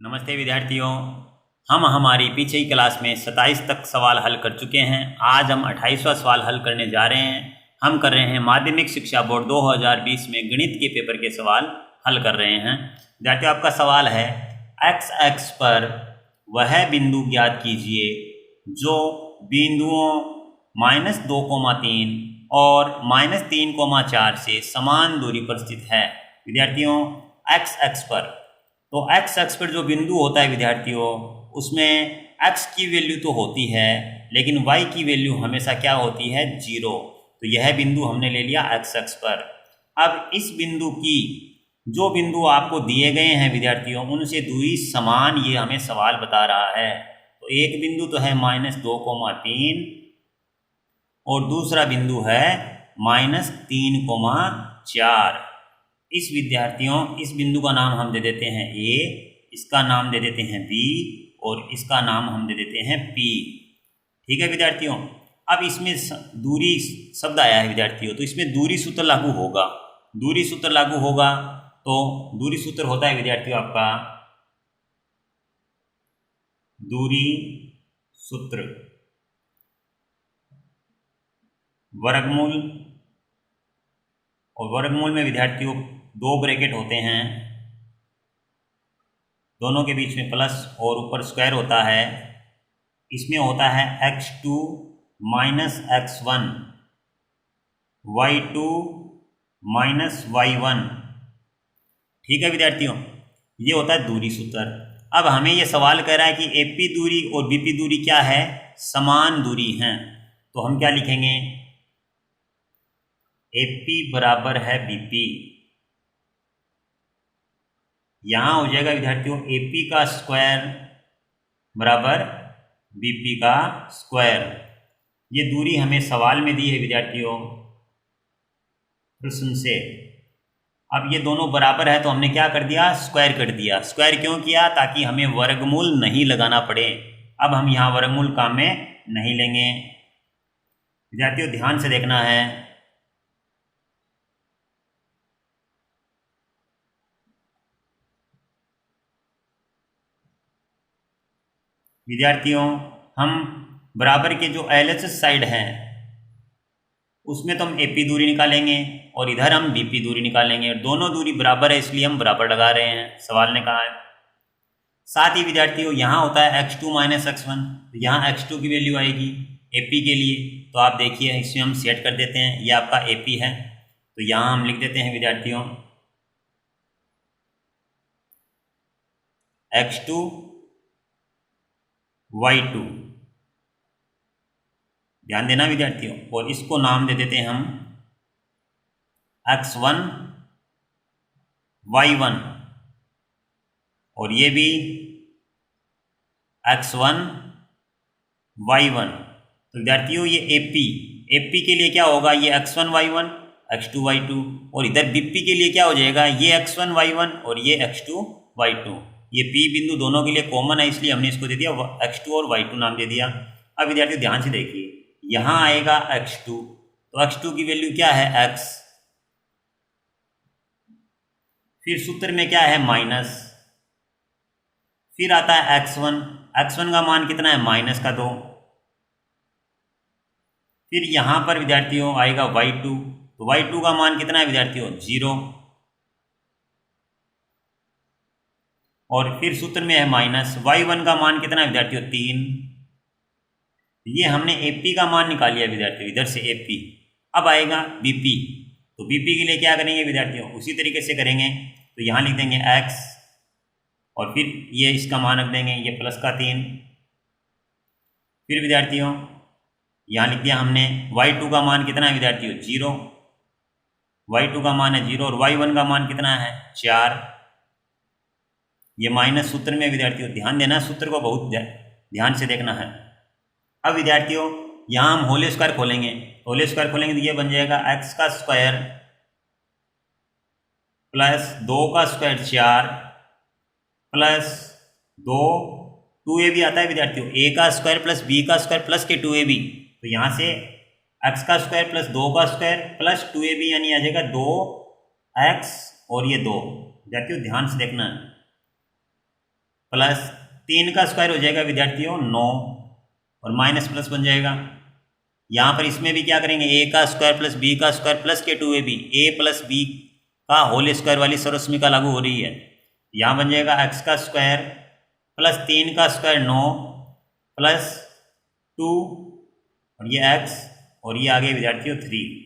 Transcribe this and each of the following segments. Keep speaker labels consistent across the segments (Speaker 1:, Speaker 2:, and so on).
Speaker 1: नमस्ते विद्यार्थियों। हम हमारी पीछे की क्लास में 27 तक सवाल हल कर चुके हैं। आज हम 28वां सवाल हल करने जा रहे हैं। हम कर रहे हैं माध्यमिक शिक्षा बोर्ड 2020 में गणित के पेपर के सवाल हल कर रहे हैं। विद्यार्थियों, आपका सवाल है एक्स एक्स पर वह बिंदु ज्ञात कीजिए जो बिंदुओं -2,3 और -3,4 से समान दूरी पर स्थित है। विद्यार्थियों, एक्स एक्स पर तो एक्स एक्स पर जो बिंदु होता है विद्यार्थियों, उसमें एक्स की वैल्यू तो होती है लेकिन वाई की वैल्यू हमेशा क्या होती है, 0। तो यह बिंदु हमने ले लिया एक्स एक्स पर। अब इस बिंदु की जो बिंदु आपको दिए गए हैं विद्यार्थियों, उनसे दूरी समान, ये हमें सवाल बता रहा है। तो एक बिंदु तो है -2,3 और दूसरा बिंदु है -3,4। इस बिंदु का नाम हम दे देते हैं ए, इसका नाम दे देते हैं बी और इसका नाम हम दे देते हैं पी। ठीक है विद्यार्थियों। अब इसमें दूरी शब्द आया है विद्यार्थियों, तो इसमें दूरी सूत्र लागू होगा। दूरी सूत्र लागू होगा तो दूरी सूत्र होता है विद्यार्थियों आपका दूरी सूत्र वर्गमूल, और वर्गमूल में विद्यार्थियों 2 ब्रैकेट होते हैं, दोनों के बीच में प्लस और ऊपर स्क्वायर होता है। इसमें होता है x2 - x1 y2 - y1। ठीक है विद्यार्थियों, ये होता है दूरी सूत्र। अब हमें ये सवाल कह रहा है कि एपी दूरी और बीपी दूरी क्या है, समान दूरी हैं। तो हम क्या लिखेंगे, एपी बराबर है बीपी। यहां हो जाएगा विद्यार्थियों एपी का स्क्वायर बराबर बीपी का स्क्वायर। ये दूरी हमें सवाल में दी है विद्यार्थियों, प्रश्न से। अब ये दोनों बराबर है तो हमने क्या कर दिया, स्क्वायर कर दिया। स्क्वायर क्यों किया, ताकि हमें वर्गमूल नहीं लगाना पड़े। अब हम यहाँ वर्गमूल काम में नहीं लेंगे। विद्यार्थियों ध्यान से देखना है, विद्यार्थियों हम बराबर के जो LHS साइड है उसमें तो हम एपी दूरी निकालेंगे और इधर हम बीपी दूरी निकालेंगे। दोनों दूरी बराबर है इसलिए हम बराबर लगा रहे हैं, सवाल ने कहा है। साथ ही विद्यार्थियों यहाँ होता है x2 - x1, तो यहाँ x2 की वैल्यू आएगी एपी के लिए। तो आप देखिए इसमें हम सेट कर देते हैं, ये आपका एपी है। तो यहाँ हम लिख देते हैं विद्यार्थियों x2 y2। ध्यान देना विद्यार्थियों, और इसको नाम दे देते हैं हम x1 y1 और ये भी x1 y1। तो विद्यार्थियों ये एपी के लिए क्या होगा, ये x1 y1 x2 y2, और इधर बीपी के लिए क्या हो जाएगा, ये x1 y1 और ये x2 y2। ये पी बिंदु दोनों के लिए कॉमन है इसलिए हमने इसको दे दिया x2 और y2 नाम दे दिया। अब विद्यार्थियों ध्यान से देखिए, यहाँ आएगा x2, तो x2 की वैल्यू क्या है, x। फिर सूत्र में क्या है, माइनस। फिर आता है x1 का मान कितना है, -2। फिर यहाँ पर विद्यार्थियों आएगा y2, तो y2 का मान कितना है विद्यार्थियों, 0। और फिर सूत्र में है माइनस, y1 का मान कितना है विद्यार्थियों, 3। ये हमने एपी का मान निकाल लिया विद्यार्थियों, इधर से एपी। अब आएगा बीपी, तो बीपी के लिए क्या करेंगे विद्यार्थियों, उसी तरीके से करेंगे। तो यहाँ लिख देंगे x और फिर ये इसका मान रख देंगे, ये +3। फिर विद्यार्थियों यहाँ लिख दिया हमने y2 का मान कितना है विद्यार्थियों, 0। y2 का मान है 0 और y1 का मान कितना है, 4। ये माइनस सूत्र में विद्यार्थियों ध्यान देना, सूत्र को बहुत ध्यान से देखना है। अब विद्यार्थियों यहाँ हम होल स्क्वायर खोलेंगे, होल स्क्वायर खोलेंगे तो ये बन जाएगा x का स्क्वायर +2 का स्क्वायर 4 +2 2ab आता है विद्यार्थियों, a का स्क्वायर + b का स्क्वायर प्लस के 2ab। तो यहाँ से x का स्क्वायर +2 का स्क्वायर प्लस 2ab यानी आ जाएगा 2x, और ये 2। विद्यार्थियों ध्यान से देखना है, 2 + 2 = 4 + 2 = 6 + 2 = 12। 2 + 2 = 16 और 4 + 2 = 24। 2 + 2 = 24 और ये 2 × 2 = 24। 2 × 2 = 24 और ये 2 विद्यार्थियों ध्यान से देखना है। प्लस 3 का स्क्वायर हो जाएगा विद्यार्थियों 9 और माइनस प्लस बन जाएगा। यहाँ पर इसमें भी क्या करेंगे, ए का स्क्वायर प्लस बी का स्क्वायर प्लस के 2ab, ए प्लस बी का होल स्क्वायर वाली सर्वसमीका लागू हो रही है। यहाँ बन जाएगा एक्स का स्क्वायर प्लस 3 का स्क्वायर 9 प्लस 2 और ये एक्स और ये आ गया विद्यार्थियों 3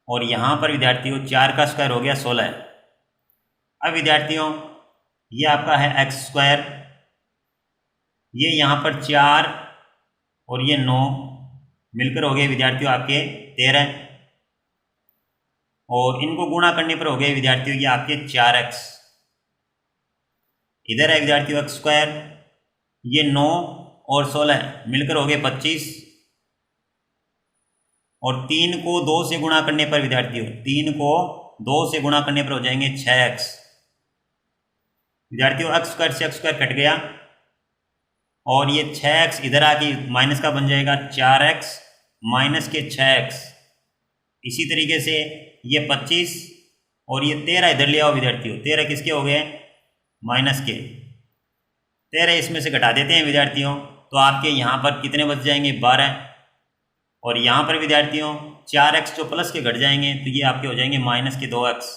Speaker 1: और यहाँ पर विद्यार्थियों 4 का स्क्वायर हो गया 16। अब विद्यार्थियों ये आपका है एक्स स्क्वायर, ये यहाँ पर 4 और ये 9 मिलकर हो गए विद्यार्थियों आपके 13 और इनको गुणा करने पर हो गए विद्यार्थियों ये आपके 4x। इधर है विद्यार्थियों एक्स स्क्वायर, ये 9 और 16 मिलकर हो गए 25 और 3 को 2 से गुणा करने पर विद्यार्थियों 3 को 2 से गुणा करने पर हो जाएंगे 6x। विद्यार्थियों एक्स स्क्वायर से एक्स स्क्वायर कट गया और ये 6x इधर आके माइनस का बन जाएगा 4x माइनस के 6x। इसी तरीके से ये 25 और ये 13 इधर ले आओ विद्यार्थियों, 13 किसके हो गए, माइनस के। 13 इसमें से घटा देते हैं विद्यार्थियों तो आपके यहाँ पर कितने बच जाएंगे 12 और यहाँ पर विद्यार्थियों 4x जो प्लस के घट जाएंगे तो ये आपके हो जाएंगे माइनस के 2x।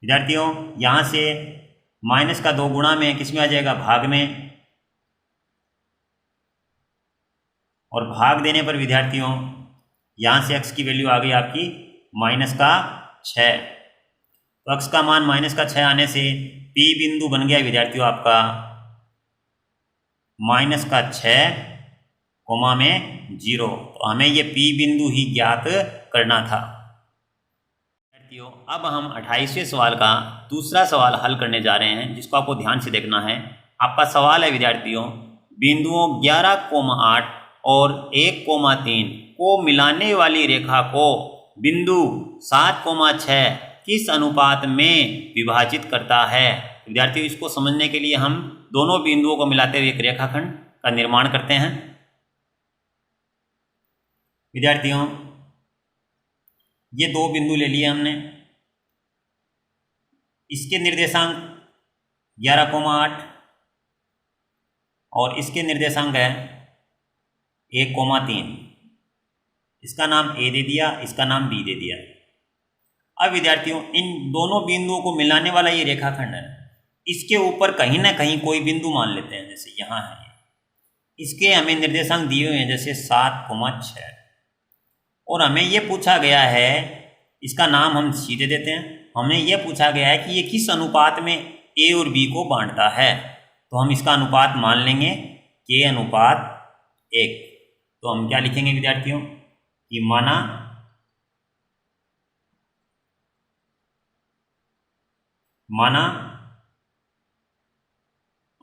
Speaker 1: विद्यार्थियों यहाँ से माइनस का 2 गुणा में किस में आ जाएगा, भाग में, और भाग देने पर विद्यार्थियों यहाँ से x की वैल्यू आ गई आपकी माइनस का 6। तो x का मान माइनस का 6 आने से P बिंदु बन गया विद्यार्थियों आपका माइनस का 6 कोमा में 0। तो हमें ये P बिंदु ही ज्ञात करना था। विद्यार्थियों अब हम 28वें सवाल का दूसरा सवाल हल करने जा रहे हैं जिसको आपको ध्यान से देखना है। आपका सवाल है विद्यार्थियों, बिंदुओं 11,8 और 1,3 को मिलाने वाली रेखा को बिंदु 7,6 किस अनुपात में विभाजित करता है। विद्यार्थियों इसको समझने के लिए हम दोनों बिंदुओं को मिलाते हुए एक रेखाखंड का निर्माण करते हैं। विद्यार्थियों ये 2 बिंदु ले लिए हमने, इसके निर्देशांक 11,8 और इसके निर्देशांक है 1,3। इसका नाम A दे दिया, इसका नाम B दे दिया। अब विद्यार्थियों इन दोनों बिंदुओं को मिलाने वाला ये रेखाखंड है, इसके ऊपर कहीं ना कहीं कोई बिंदु मान लेते हैं, जैसे यहाँ है, इसके हमें निर्देशांक दिए हुए हैं जैसे 7,6 और हमें ये पूछा गया है, इसका नाम हम C दे देते हैं। हमें यह पूछा गया है कि ये किस अनुपात में A और B को बांटता है, तो हम इसका अनुपात मान लेंगे K अनुपात 1। तो हम क्या लिखेंगे विद्यार्थियों कि माना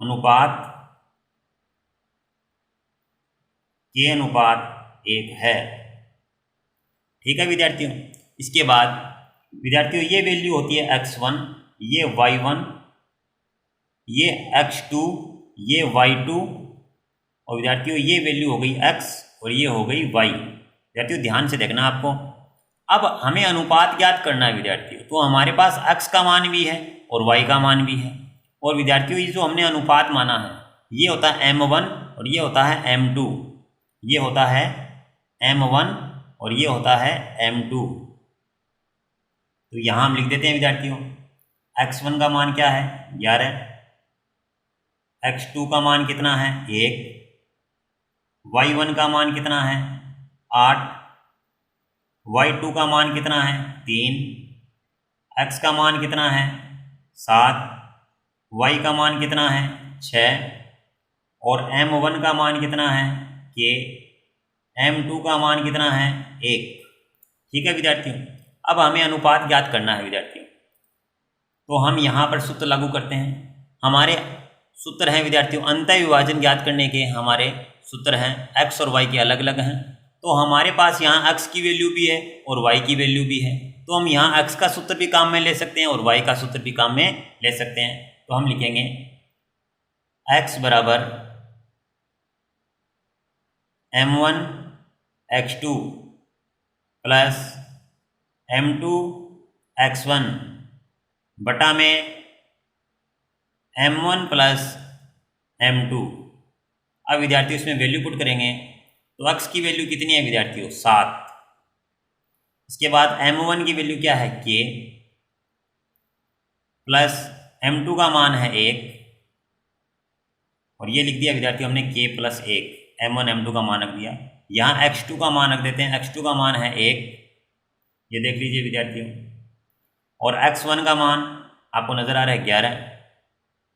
Speaker 1: अनुपात K अनुपात 1 है। ठीक है विद्यार्थियों। इसके बाद विद्यार्थियों ये वैल्यू होती है x1, ये y1, ये x2, ये y2 और विद्यार्थियों ये वैल्यू हो गई x और ये हो गई y। विद्यार्थियों ध्यान से देखना आपको। अब हमें अनुपात ज्ञात करना है विद्यार्थियों, तो हमारे पास x का मान भी है और y का मान भी है और विद्यार्थियों ये जो हमने अनुपात माना है ये होता है m1 और ये होता है m2, ये होता है m1 और ये होता है m2। तो यहाँ हम लिख देते हैं विद्यार्थियों x1 का मान क्या है 11, x2 का मान कितना है 1, y1 का मान कितना है 8, y2 का मान कितना है 3, x का मान कितना है 7, y का मान कितना है 6 और m1 का मान कितना है k, m2 का मान कितना है 1। ठीक है विद्यार्थियों। अब हमें अनुपात ज्ञात करना है विद्यार्थियों, तो हम यहाँ पर सूत्र लागू करते हैं। हमारे सूत्र हैं विद्यार्थियों अंतः विभाजन ज्ञात करने के, हमारे सूत्र हैं x और y के अलग अलग हैं। तो हमारे पास यहाँ x की वैल्यू भी है और y की वैल्यू भी है, तो हम यहाँ x का सूत्र भी काम में ले सकते हैं और y का सूत्र भी काम में ले सकते हैं। तो हम लिखेंगे x बराबर m1 x2 plus m2 x1 बटा में m1 प्लस m2। अब विद्यार्थियों इसमें वैल्यू पुट करेंगे तो x की वैल्यू कितनी है विद्यार्थियों 7। इसके बाद m1 की वैल्यू क्या है k, प्लस m2 का मान है 1, और ये लिख दिया विद्यार्थियों हमने k प्लस 1, m1 m2 का मान रख दिया। यहाँ x2 का मान रख देते हैं, x2 का मान है 1, ये देख लीजिए विद्यार्थियों, और x1 का मान आपको नजर आ रहा है 11।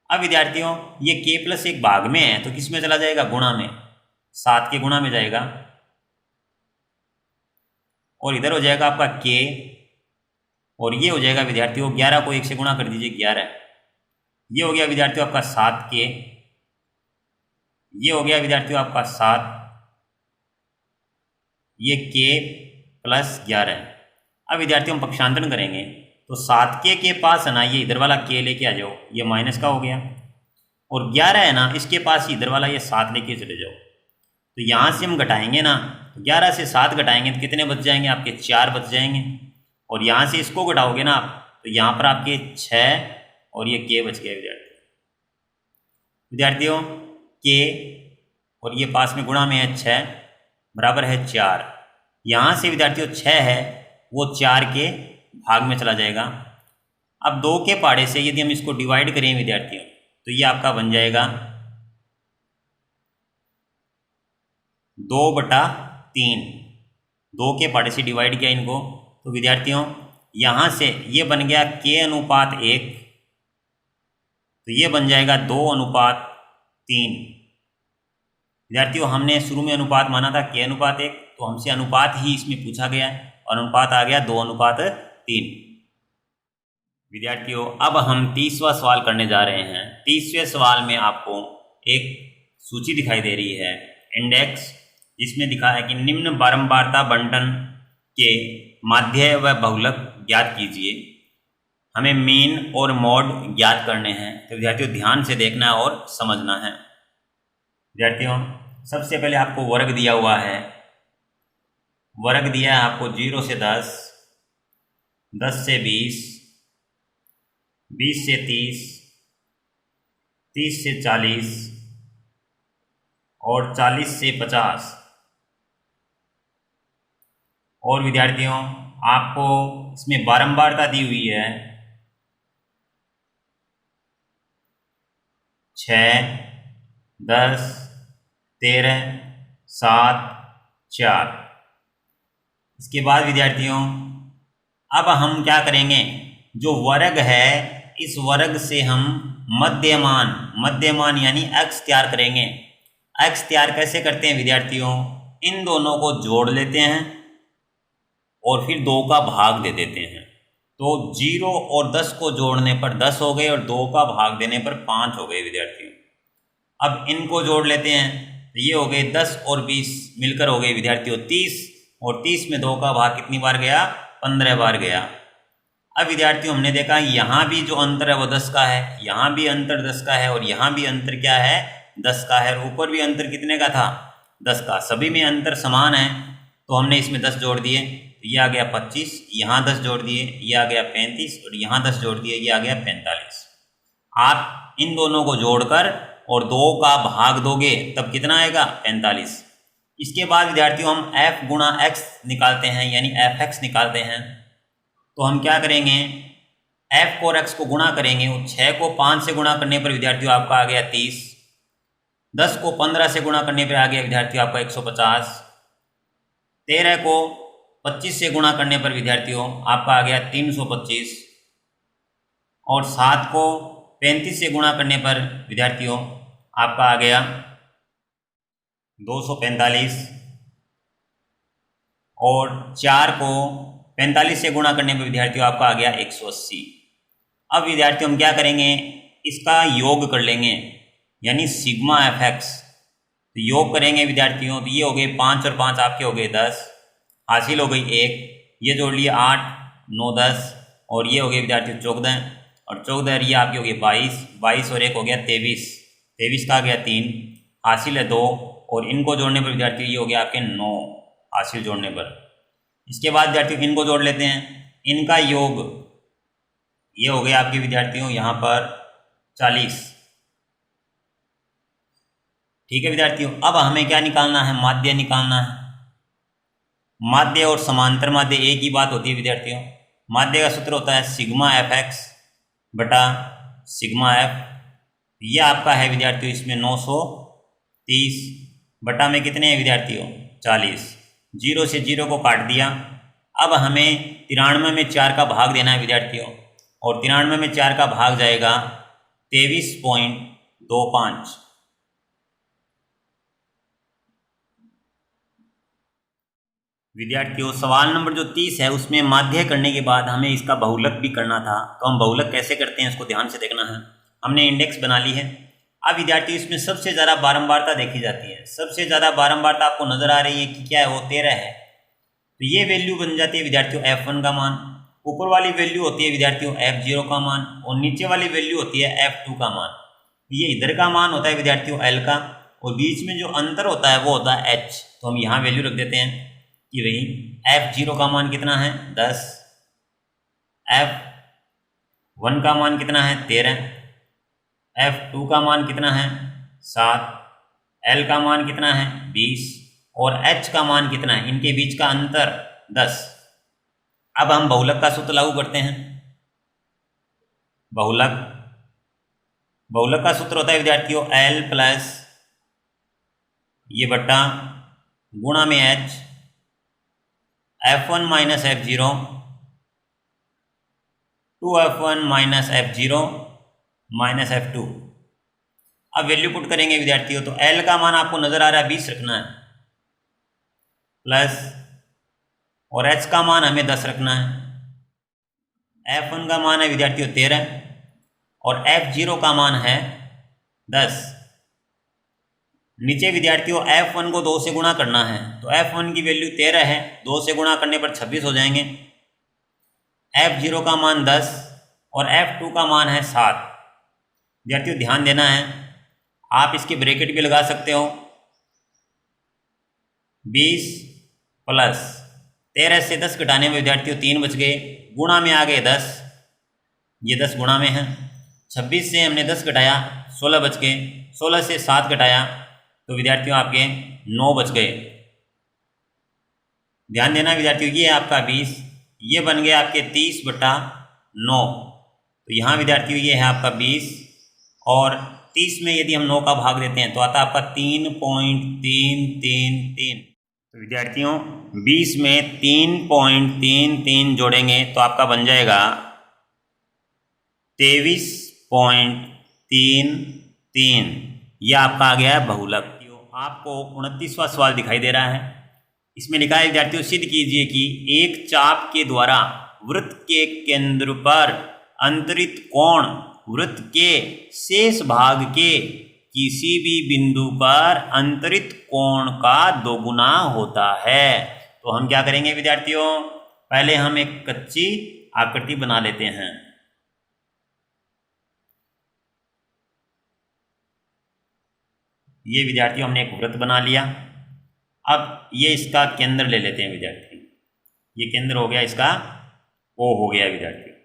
Speaker 1: अब विद्यार्थियों ये k प्लस 1 भाग में है तो किस में चला जाएगा, गुणा में, 7 के गुणा में जाएगा, और इधर हो जाएगा आपका k, और ये हो जाएगा विद्यार्थियों 11 को 1 से गुणा कर दीजिए 11, ये हो गया विद्यार्थियों आपका 7k, ये हो गया विद्यार्थियों आपका 7, ये k प्लस 11। अब विद्यार्थियों हम पक्षांतरण करेंगे तो 7k के पास है ना, ये इधर वाला k लेके आ जाओ, ये माइनस का हो गया, और 11 है ना इसके पास इधर वाला ये 7 लेके चले जाओ। तो यहाँ से हम घटाएंगे ना, 11 से 7 घटाएंगे तो कितने बच जाएंगे आपके, 4 बच जाएंगे, और यहाँ से इसको घटाओगे ना आप तो यहाँ पर आपके 6 और ये k बच गया विद्यार्थियों k, और ये पास में गुणा में है 6 बराबर है 4। यहाँ से विद्यार्थियों 6 है वो 4 के भाग में चला जाएगा। अब 2 के पहाड़े से यदि हम इसको डिवाइड करें विद्यार्थियों तो ये आपका बन जाएगा 2/3। 2 के पहाड़े से डिवाइड किया इनको तो विद्यार्थियों यहाँ से ये बन गया k अनुपात 1, तो ये बन जाएगा 2/3। विद्यार्थियों हमने शुरू में अनुपात माना था k अनुपात 1, तो हमसे अनुपात ही इसमें पूछा गया और अनुपात आ गया 2/3। विद्यार्थियों अब हम 30वां सवाल करने जा रहे हैं। 30वें सवाल में आपको एक सूची दिखाई दे रही है, इंडेक्स, जिसमें दिखा है कि निम्न बारंबारता बंटन के माध्य व बहुलक ज्ञात कीजिए। हमें मीन और मॉड ज्ञात करने हैं, तो विद्यार्थियों ध्यान से देखना और समझना है। विद्यार्थियों सबसे पहले आपको वर्ग दिया हुआ है, वर्ग दिया है आपको 0 से 10, 10 से 20, 20 से 30, 30 से 40 और 40 से 50। और विद्यार्थियों आपको इसमें बारंबारता दी हुई है 6, 10, 13, 7, 4। इसके बाद विद्यार्थियों अब हम क्या करेंगे, जो वर्ग है इस वर्ग से हम मध्यमान यानी x तैयार करेंगे। x तैयार कैसे करते हैं विद्यार्थियों, इन दोनों को जोड़ लेते हैं और फिर 2 का भाग दे देते हैं। तो 0 और 10 को जोड़ने पर 10 हो गए और 2 का भाग देने पर 5 हो गए विद्यार्थियों। अब इनको जोड़ लेते हैं तो ये हो गए 10 और 20 मिलकर हो गए विद्यार्थियों 30, और 30 में 2 का भाग कितनी बार गया, 15 बार गया। अब विद्यार्थियों हमने देखा यहाँ भी जो अंतर है वो 10 का है, यहाँ भी अंतर 10 का है, और यहाँ भी अंतर क्या है 10 का है, और ऊपर भी अंतर कितने का था 10 का। सभी में अंतर समान है तो हमने इसमें 10 जोड़ दिए, तो ये आ गया 25, यहाँ 10 जोड़ दिए ये आ गया 35, और यहाँ 10 जोड़ दिए ये आ गया 45। आप इन दोनों को जोड़कर और 2 का भाग दोगे तब कितना आएगा 45। इसके बाद विद्यार्थियों हम f गुणा x निकालते हैं यानी fx निकालते हैं। तो हम क्या करेंगे, f और x को गुणा करेंगे, 6 को 5 से गुणा करने पर विद्यार्थियों आपका आ गया 30, 10 को 15 से गुणा करने पर आ गया विद्यार्थियों आपका 150, 13 को 25 से गुणा करने पर विद्यार्थियों आपका आ गया 325, और 7 को 35 से गुणा करने पर विद्यार्थियों आपका आ गया 245, और 4 को 45 से गुणा करने पर विद्यार्थियों आपका आ गया 180। अब विद्यार्थियों हम क्या करेंगे, इसका योग कर लेंगे यानी सिग्मा fx। तो योग करेंगे विद्यार्थियों तो ये हो गए 5 और 5 आपके हो गए 10, हासिल हो गई 1, ये जोड़ लिए 8, 9, 10, और ये हो गए विद्यार्थियों 14, और 14 ये आपकी हो गई 22, 22 और 1 हो गया 23, 23 का आ गया 3, हासिल है 2, और इनको जोड़ने पर विद्यार्थियों ये हो गया आपके 9 हासिल जोड़ने पर। इसके बाद विद्यार्थियों इनको जोड़ लेते हैं, इनका योग ये हो गया आपके विद्यार्थियों यहाँ पर 40। ठीक है विद्यार्थियों, अब हमें क्या निकालना है, माध्य निकालना है। माध्य और समांतर माध्य एक ही बात होती है विद्यार्थियों। माध्य का सूत्र होता है सिग्मा एफ एक्स बटा सिग्मा एफ। यह आपका है विद्यार्थियों इसमें 930 बटा में कितने हैं विद्यार्थियों 40। 0 से 0 को काट दिया। अब हमें 93 में 4 का भाग देना है विद्यार्थियों, और 93 में 4 का भाग जाएगा 23.25। विद्यार्थियों सवाल नंबर जो 30 है उसमें माध्य करने के बाद हमें इसका बहुलक भी करना था। तो हम बहुलक कैसे करते हैं इसको ध्यान से देखना है। हमने इंडेक्स बना ली है। अब विद्यार्थियों इसमें सबसे ज़्यादा बारंबारता देखी जाती है। सबसे ज़्यादा बारंबारता आपको नजर आ रही है कि क्या है, वो 13 है। तो ये वैल्यू बन जाती है विद्यार्थियों F1 का मान। ऊपर वाली वैल्यू होती है विद्यार्थियों F0 का मान, और नीचे वाली वैल्यू होती है F2 का मान। ये इधर का मान होता है विद्यार्थियों L का, और बीच में जो अंतर होता है वो होता है H। तो हम यहाँ वैल्यू रख देते हैं कि भाई F0 का मान कितना है 10, F1 का मान कितना है 13, F2 का मान कितना है 7, L का मान कितना है 20, और H का मान कितना है, इनके बीच का अंतर 10। अब हम बहुलक का सूत्र लागू करते हैं। बहुलक का सूत्र होता है विद्यार्थियों L प्लस ये बट्टा गुणा में H, F1 minus F0 2F1 minus F0 minus F2। अब वैल्यू पुट करेंगे विद्यार्थियों, तो L का मान आपको नजर आ रहा है 20 रखना है, प्लस और H का मान हमें 10 रखना है। F1 का मान है विद्यार्थियों 13 और F0 का मान है 10। नीचे विद्यार्थियों F1 को 2 से गुणा करना है, तो F1 की वैल्यू 13 है, 2 से गुणा करने पर 26 हो जाएंगे। F0 का मान 10 और F2 का मान है 7। विद्यार्थियों ध्यान देना है, आप इसके ब्रैकेट भी लगा सकते हो। 20 प्लस 13 से 10 घटाने में विद्यार्थियों 3 बच गए, गुणा में आ गए 10, ये 10 गुणा में है। 26 से हमने 10 घटाया 16 बच गए, 16 से 7 घटाया तो विद्यार्थियों आपके 9 बच गए। ध्यान देना विद्यार्थियों, ये है आपका 20, ये बन गया आपके 30 बटा 9। तो यहाँ विद्यार्थियों ये है आपका 20, और 30 में यदि हम 9 का भाग देते हैं तो आता है आपका 3.333। तो विद्यार्थियों 20 में 3.33 जोड़ेंगे तो आपका बन जाएगा 23.33। यह आपका आ गया है बहुलक। आपको 29वां सवाल दिखाई दे रहा है। इसमें लिखा है विद्यार्थियों सिद्ध कीजिए कि एक चाप के द्वारा वृत्त के केंद्र पर अंतरित कोण वृत्त के शेष भाग के किसी भी बिंदु पर अंतरित कोण का दोगुना होता है। तो हम क्या करेंगे विद्यार्थियों, पहले हम एक कच्ची आकृति बना लेते हैं। ये विद्यार्थियों हमने एक वृत्त बना लिया। अब ये इसका केंद्र ले लेते हैं विद्यार्थी, ये केंद्र हो गया इसका O हो गया विद्यार्थियों।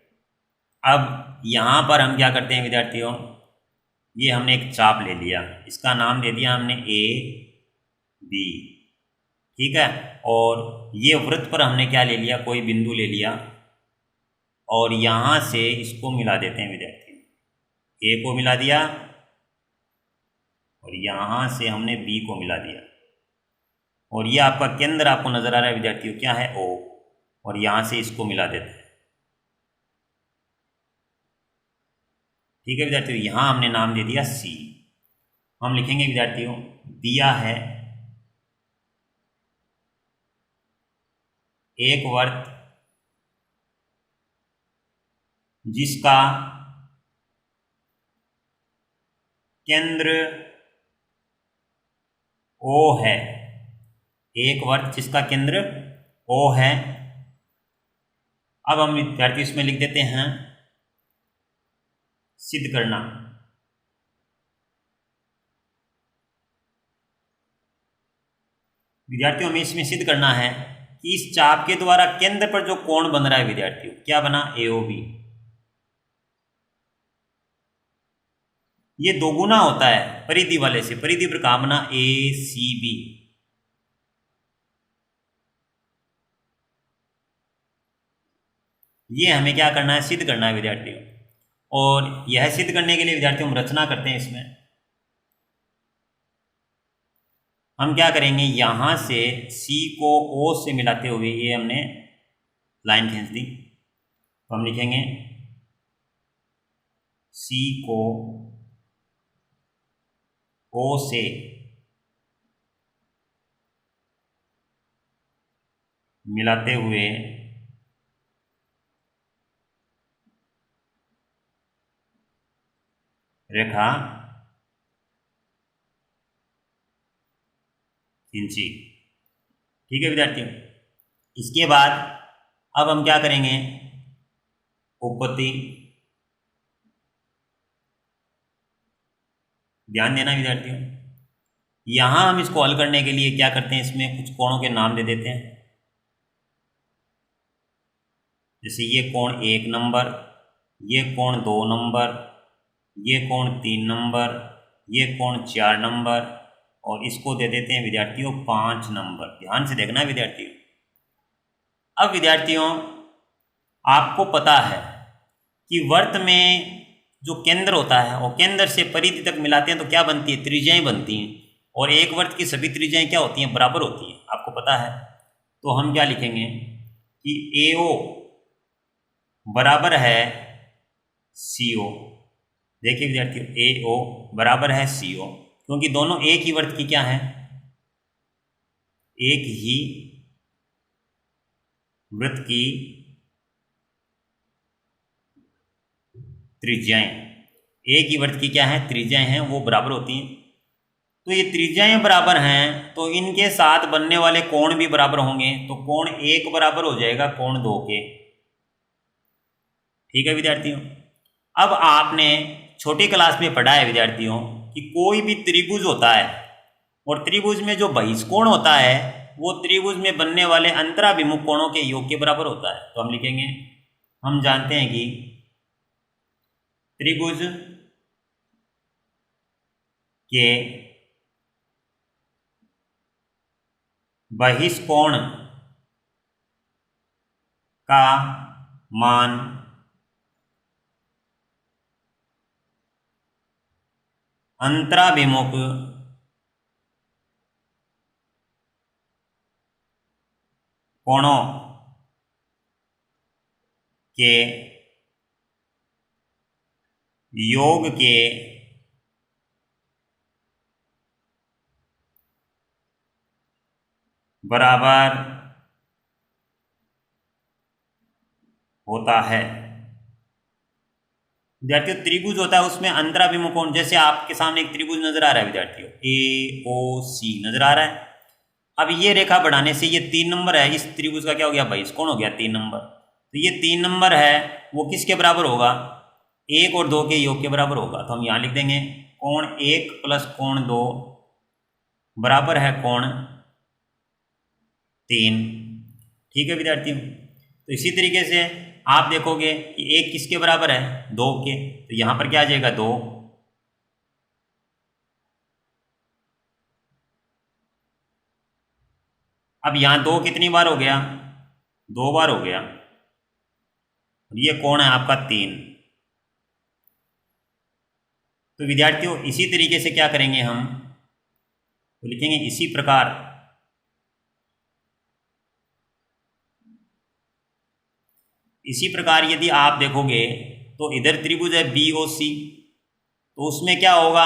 Speaker 1: अब यहाँ पर हम क्या करते हैं विद्यार्थियों, ये हमने एक चाप ले लिया, इसका नाम दे दिया हमने A B, ठीक है। और ये वृत्त पर हमने क्या ले लिया, कोई बिंदु ले लिया, और यहाँ से इसको मिला देते हैं विद्यार्थियों। A को मिला दिया और यहाँ से हमने B को मिला दिया, और ये आपका केंद्र आपको नजर आ रहा है विद्यार्थियों, क्या है O, और यहाँ से इसको मिला देते हैं। ठीक है विद्यार्थियों, यहाँ हमने नाम दे दिया C। हम लिखेंगे विद्यार्थियों दिया है एक वृत्त जिसका केंद्र O है, एक वृत्त जिसका केंद्र O है। अब हम विद्यार्थी इसमें लिख देते हैं सिद्ध करना। विद्यार्थियों हमें इसमें सिद्ध करना है कि इस चाप के द्वारा केंद्र पर जो कोण बन रहा है विद्यार्थियों, क्या बना AOB। ये दोगुना होता है परिधि वाले से, परिधि पर काम ना ए सी बी। ये हमें क्या करना है, सिद्ध करना है विद्यार्थियों। और यह सिद्ध करने के लिए विद्यार्थियों हम रचना करते हैं। इसमें हम क्या करेंगे, यहां से सी को ओ से मिलाते हुए ये हमने लाइन खींच दी, तो हम लिखेंगे सी को ओ से मिलाते हुए रेखा खींची। ठीक है विद्यार्थियों, इसके बाद अब हम क्या करेंगे, उपपत्ति। ध्यान देना विद्यार्थियों, यहां हम इसको हल करने के लिए क्या करते हैं, इसमें कुछ कोणों के नाम दे देते हैं। जैसे ये कोण 1 नंबर, ये कोण 2 नंबर, ये कोण 3 नंबर, ये कोण 4 नंबर, और इसको दे देते हैं विद्यार्थियों 5 नंबर। ध्यान से देखना विद्यार्थियों। अब विद्यार्थियों आपको पता है कि वर्त में जो केंद्र होता है वो केंद्र से परिधि तक मिलाते हैं तो क्या बनती है, त्रिज्याएं बनती हैं। और एक वर्त की सभी त्रिज्याएं क्या होती हैं, बराबर होती हैं, आपको पता है। तो हम क्या लिखेंगे कि AO बराबर है CO। देखिए विद्यार्थियों, AO बराबर है CO, क्योंकि दोनों एक ही वर्त की क्या है, एक ही वृत्त की त्रिज्याएं, एक ही वृत्त की क्या है, त्रिज्याएं हैं, वो बराबर होती हैं। तो ये त्रिज्याएं बराबर हैं तो इनके साथ बनने वाले कोण भी बराबर होंगे। तो कोण 1 बराबर हो जाएगा कोण 2 के। ठीक है विद्यार्थियों, अब आपने छोटी क्लास में पढ़ा है विद्यार्थियों कि कोई भी त्रिभुज होता है और त्रिभुज में जो बहिष्कोण होता है वो त्रिभुज में बनने वाले अंतराभिमुख कोणों के योग के बराबर होता है। तो हम लिखेंगे, हम जानते हैं कि त्रिभुज के बहिष्कोण का मान अंतराभिमुख कोणों के योग के बराबर होता है। विद्यार्थियों त्रिभुज होता है उसमें अंतराभिमुख कोण, जैसे आपके सामने एक त्रिभुज नजर आ रहा है विद्यार्थियों, AOC नजर आ रहा है। अब ये रेखा बढ़ाने से ये 3 नंबर है, इस त्रिभुज का क्या हो गया, बहिष्कोण हो गया 3 नंबर। तो ये 3 नंबर है वो किसके बराबर होगा, 1 और 2 के योग के बराबर होगा। तो हम यहाँ लिख देंगे कोण 1 प्लस कोण 2 बराबर है कोण 3। ठीक है विद्यार्थियों, तो इसी तरीके से आप देखोगे कि 1 किसके बराबर है, 2 के, तो यहाँ पर क्या आ जाएगा 2। अब यहाँ 2 कितनी बार हो गया, 2 बार हो गया। और ये कोण है आपका 3। तो विद्यार्थियों इसी तरीके से क्या करेंगे हम, तो लिखेंगे इसी प्रकार यदि आप देखोगे तो इधर त्रिभुज है BOC, तो उसमें क्या होगा,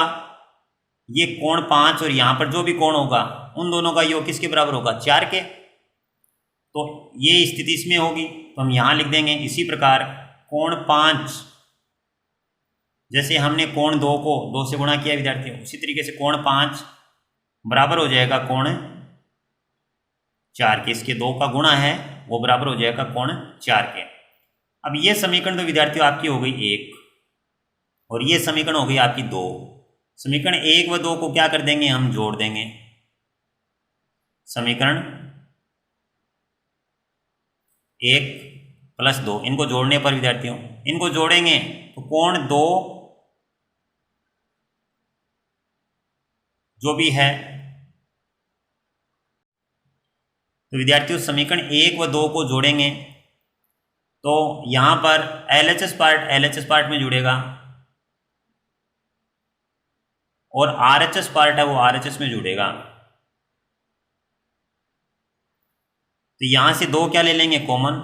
Speaker 1: ये कोण 5 और यहाँ पर जो भी कोण होगा उन दोनों का योग किसके बराबर होगा, 4 के। तो ये स्थिति इसमें होगी, तो हम यहाँ लिख देंगे इसी प्रकार कोण 5, जैसे हमने कोण 2 को 2 से गुणा किया विद्यार्थियों, उसी तरीके से कोण 5 बराबर हो जाएगा कोण 4 के। इसके 2 का गुणा है वो बराबर हो जाएगा कोण 4 के। अब ये समीकरण तो विद्यार्थियों आपकी हो गई 1 और ये समीकरण हो गई आपकी 2। समीकरण 1 व 2 को क्या कर देंगे, हम जोड़ देंगे। समीकरण 1 प्लस 2 इनको जोड़ने पर विद्यार्थियों, इनको जोड़ेंगे तो कोण 2 जो भी है। तो विद्यार्थियों समीकरण 1 व 2 को जोड़ेंगे तो यहाँ पर LHS पार्ट में जुड़ेगा और RHS पार्ट है वो RHS में जुड़ेगा। तो यहाँ से 2 क्या ले लेंगे कॉमन,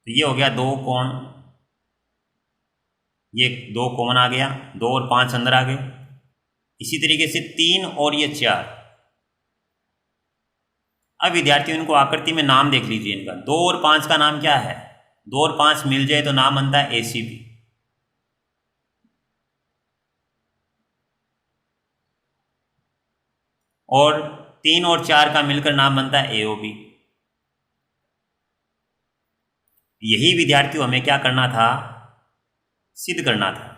Speaker 1: तो ये हो गया 2 कोण, ये 2 कॉमन आ गया, 2 और 5 अंदर आ गए। इसी तरीके से 3 और ये 4। अब विद्यार्थियों इनको आकृति में नाम देख लीजिए इनका। 2 और 5 का नाम क्या है, 2 और 5 मिल जाए तो नाम बनता है ACB। और 3 और 4 का मिलकर नाम बनता है AOB। यही विद्यार्थियों हमें क्या करना था, सिद्ध करना था।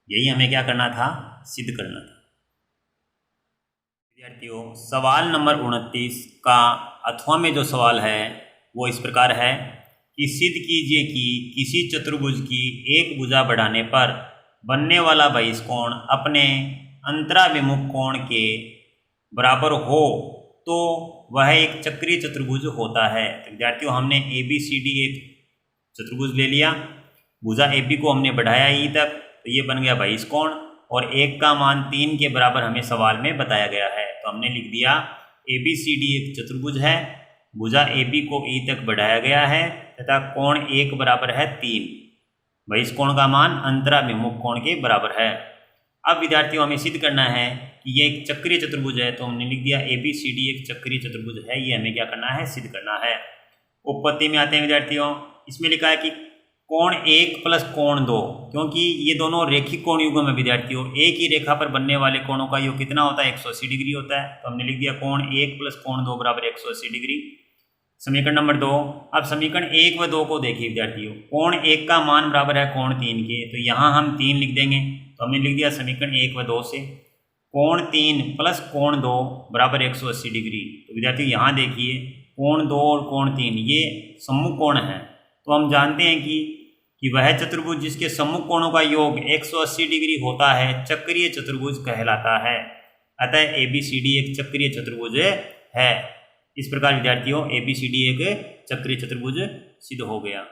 Speaker 1: यही हमें क्या करना था, सिद्ध करना था। विद्यार्थियों सवाल नंबर 29 का अथवा में जो सवाल है वो इस प्रकार है कि सिद्ध कीजिए कि किसी चतुर्भुज की एक भुजा बढ़ाने पर बनने वाला बहिष्कोण अपने अंतराभिमुख कोण के बराबर हो तो वह एक चक्रीय चतुर्भुज होता है। तो विद्यार्थियों हमने ABCD एक चतुर्भुज ले लिया, भुजा AB को हमने बढ़ाया E तक, तो ये बन गया बहिष्कोण और 1 का मान 3 के बराबर हमें सवाल में बताया गया है। तो हमने लिख दिया ABCD एक चतुर्भुज है, भुजा AB को E तक बढ़ाया गया है तथा कोण 1 बराबर है 3, बहिष्कोण का मान अंतराभिमुख कोण के बराबर है। अब विद्यार्थियों हमें सिद्ध करना है कि ये एक चक्रीय चतुर्भुज है, तो हमने लिख दिया ABCD एक चक्रीय चतुर्भुज है, ये हमें क्या करना है, सिद्ध करना है। उपपत्ति में आते हैं विद्यार्थियों, इसमें लिखा है कि कोण 1 प्लस कोण 2, क्योंकि ये दोनों रेखिक कोण युग्म है विद्यार्थियों, एक ही रेखा पर बनने वाले कोणों का योग कितना होता है, 180 डिग्री होता है। तो हमने लिख दिया कोण 1 प्लस कोण 2 बराबर 180 डिग्री। समीकरण नंबर 2। अब समीकरण 1 व 2 को देखिए विद्यार्थियों, कोण 1 का मान बराबर है कोण 3 के, तो यहाँ हम 3 लिख देंगे। तो हमने लिख दिया समीकरण 1 व 2 से कोण 3 प्लस कोण 2 बराबर 180 डिग्री। तो विद्यार्थियों यहाँ देखिए कोण 2 और कोण 3 ये सम्मुख कोण है, तो हम जानते हैं कि वह चतुर्भुज जिसके सम्मुख कोणों का योग 180 डिग्री होता है चक्रीय चतुर्भुज कहलाता है। अतः ABCD एक चक्रीय चतुर्भुज है। इस प्रकार विद्यार्थियों ABCD एक चक्रीय चतुर्भुज सिद्ध हो गया।